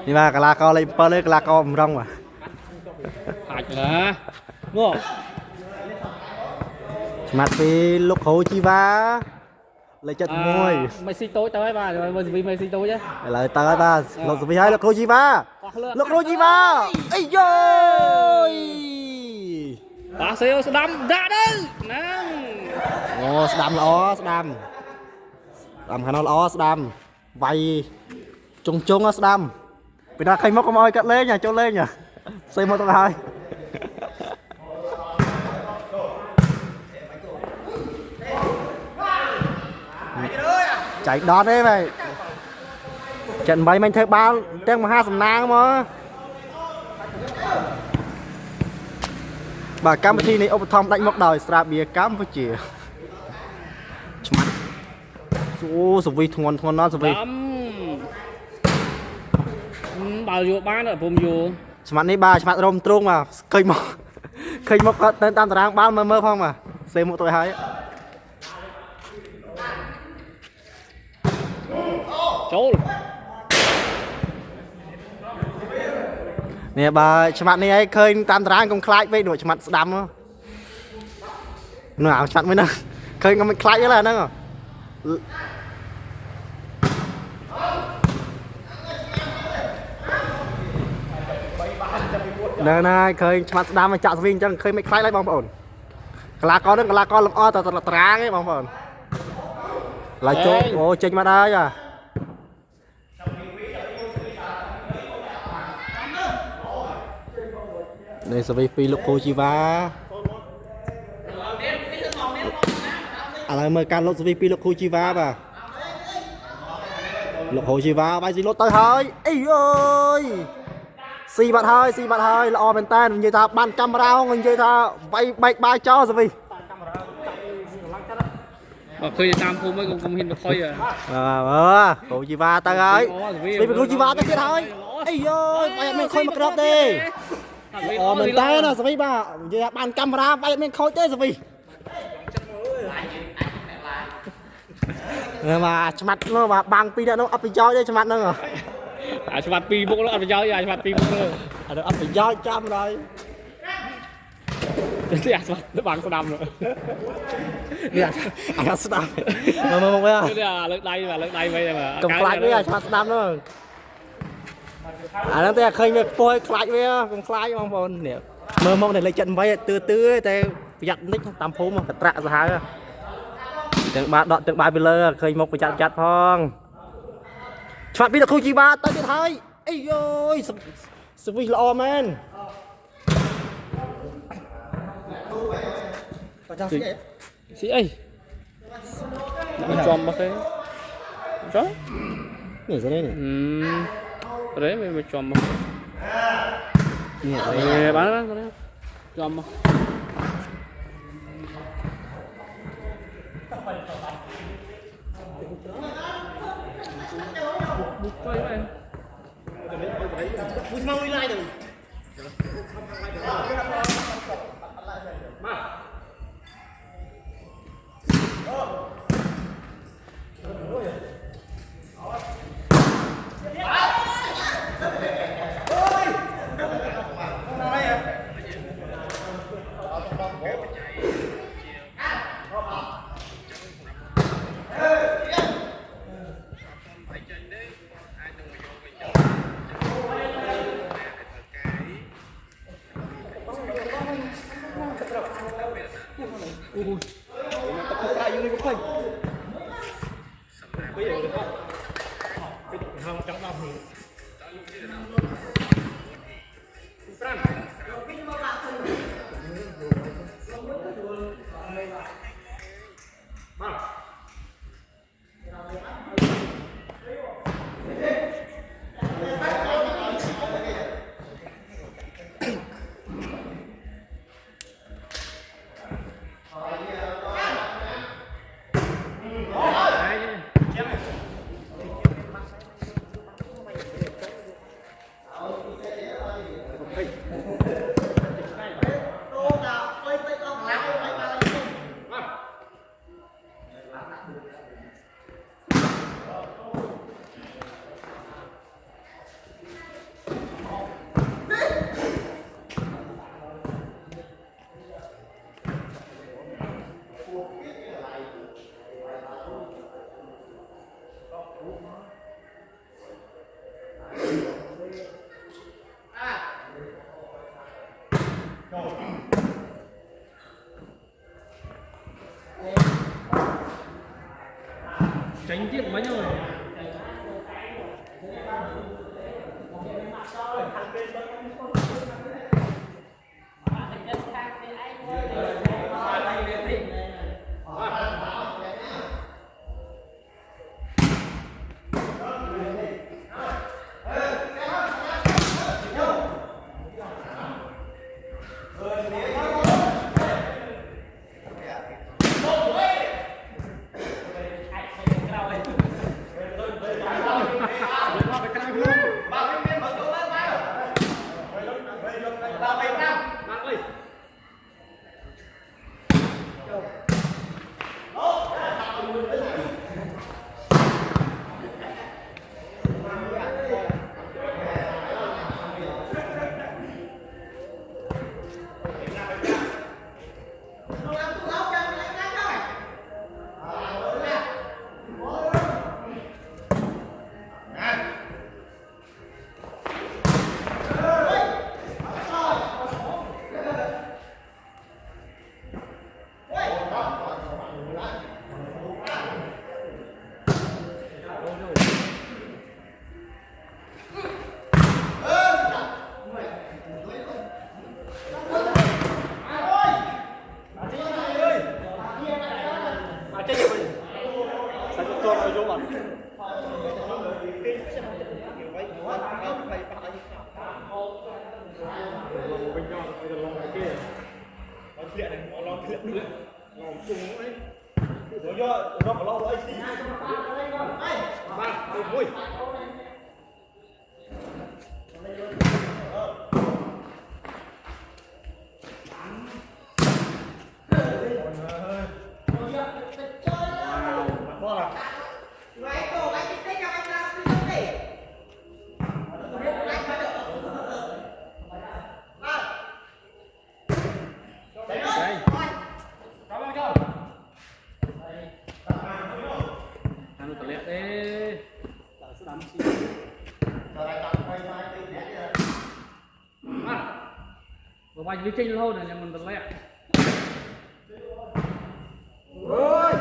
นี่มากะลาเกาเลยเปิดเลยกะลาเกาผมร้องว่ะหายเหรอง้อมัดปีลูกโขชีวาเลยจัดมวยไม่ซีโต้tới ba rồi mìnhไม่ซีโต้chứ lại tới ba lột sự haiลูกโขชีวาลูกโขชีวาไอ้ย่อยปาเซลสดำด่าดึงนั่งโอ้สดำล้อสดำขนาดล้อสดำใบจงสดำเป็นอะไรใครมอกขโมยกัดเล่นอย่าโจเล่นอย่าใส่หมดตัวไทยchạy đón đấy mày trận bay mình thấy bao tiếng mà hai sầm nang mà bà Campuchia này ông Tom đánh một đời sạp bia Campuchia chấm ô sụp vi thon nó sụp vi bao nhiêu bán rồi bùm vô chấm này ba chấm rôm trung mà khơi một tên tam tàng bao mơ phong mà xem một tuổi haiចូលnè bà chặt này ấy khơi tam tráng công khai với đuổi chặt đâm nào chặt mới nè khơi ngắm khai cái là nó nè nè khơi chặt đâm mà chặt viên chẳng khơi mấy khai lấy bóng ổn là con làm o tạt tráng ấy bóng ổn là chỗ ô chênh mà đây à đây sẽ bị lục cô chi va lại mời can lục sẽ bị lục cô chi va bà lục cô chi va bay gì lốt tới hơi ây ơi xì bạt hơi là o bên tên như ta ban camera không như ta bay ba cho rồi vì mà khơi tam phô mới cùng hình được thôi à cô chi va ta ơi bị cô chi va ta chết thôi ây ơi mày mình khơi mặt đi mình tay nó sẽ ba giờ bàn camera bay mình khôi thế rồi mà mặt nó mà bằng pi nó ấp cho đấy mặt nó rồi mặt pi bụng nó ấp cho vậy mặt pi bụng nó được ấp cho trăm rồi thì nó bằng số năm rồi nè ăn số năm mà một cái là lực đây bây giờ mà cầm lại với mặt số năm nữa nó thấy khơi được phôi lại với cùng khai mong phồn nè mơ mong này lấy trận vay tươi thế giặt nick tam phú mà trạ ra hai từng ba đoạn từng ba về lơ khơi một cái chặt phong chọn biết được khu chi ba tới cái thái ây ơi sự vi lo man sĩ ấy chọn bao thế đó này cái đấy này đấy mình chọn bao nè bán đó chọn bao Tại như cái phanh. Bây giờ được không? Cái hàng trắng đậm thì. Tránh tiếp mấy rồi. Vài lý trình lâu này nhà mình tận lẹ. Ôi.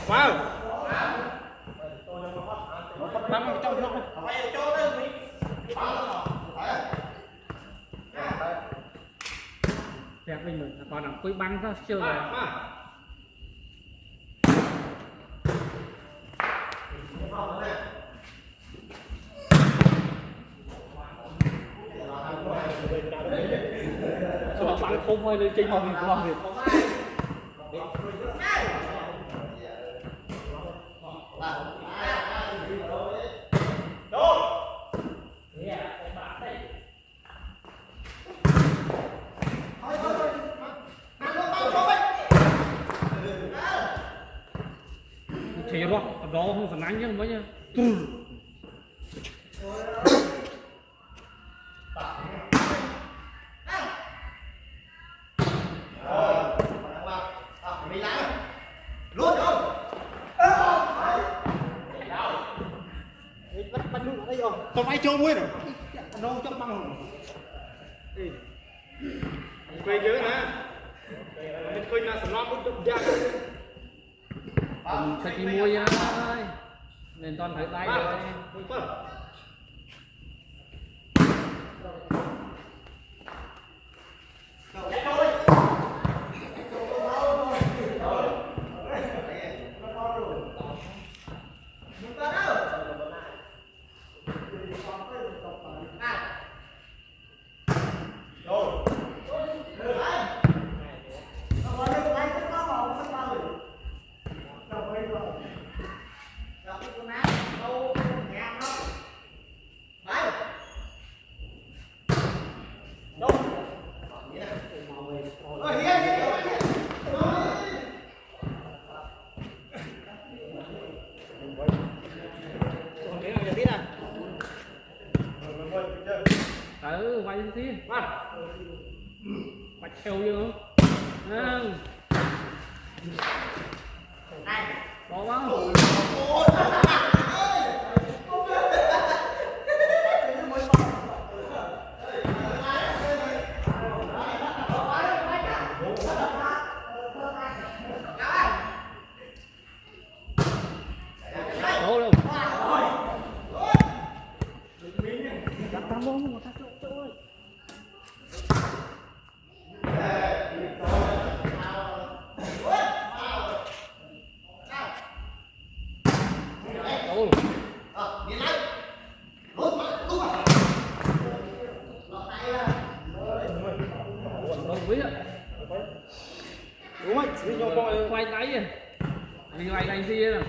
vào bắn trong nó đẹp mình còn làm quay băng ra chưa rồi bắn không hơi lên trên phòng mình không được thì đó không phản ánh chứ mấy nha còn ai chơi nguyên rồi đâu cho bằng về dưới nè mình khơi là sầm non cũng ra sẽ đi mua vậy thôi nên toàn phải tay rồi quay đi xí quay theo vô bỏ vào đúng rồi đi cho coi quay tay đi mình quay tay gì nè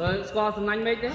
rồi score sân anh mấy đấy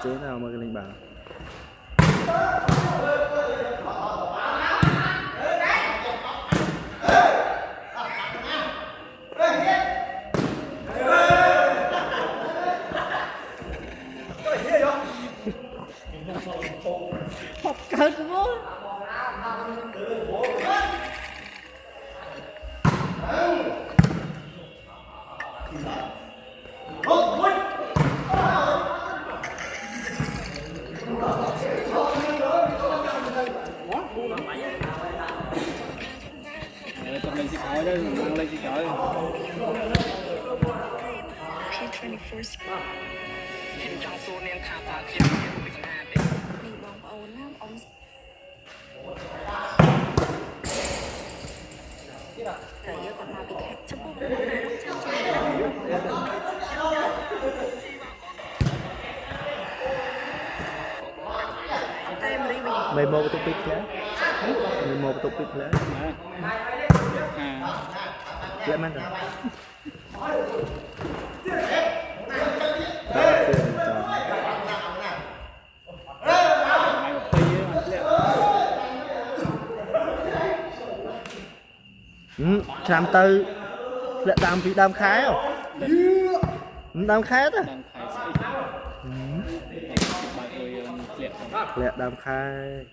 chế nào mà cái linh bảo học cơn quá lên chiếc cõi đó, mang lên chiếc cõi. P24 Sport ខ្ញុំចង់សួរនាងថាតើជាមានវិញ្ញាណទេនេះបងប្អូនណាបងតែយកទៅមកពីខេត្តចំពោះតែមរីវិញ mày mua cái tụi kia mình một tục bịt lẽ lẽ mang rồi làm từ lệ đam vì đam khái không đam khái thôi lệ đam khai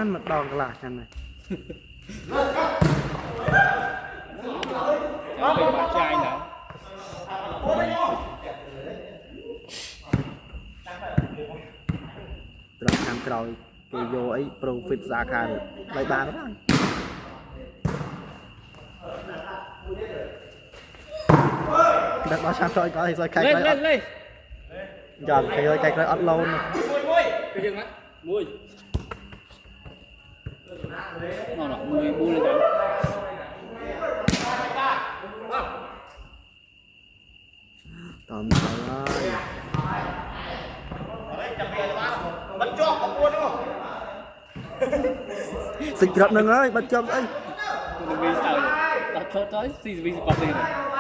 mất đòn cái lạc chân này rồi làm rồi cái vô ấy profit ra khai lấy ba đó đặt đó sang thôi có thì rồi khai lên giờ thì ơi cái ớt lâu nè cái dừng á mui nó mui mui lên đấy tóm rồi bắt cho có buôn đúng không xịt rập nâng ơi bắt châm ơi vì sao vậy tới vì còn gì nữa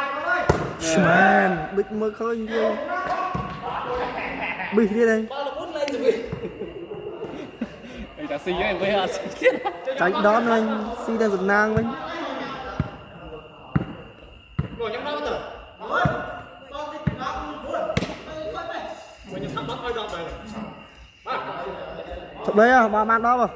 man bịch mơ khơi gì bịch đi đây ta xì với bây giờ tránh đón anh xì đang giật nang anh ngồi nhắm mắt rồi mình thăm mắt coi đọc rồi chụp đấy à, ba mang đó vào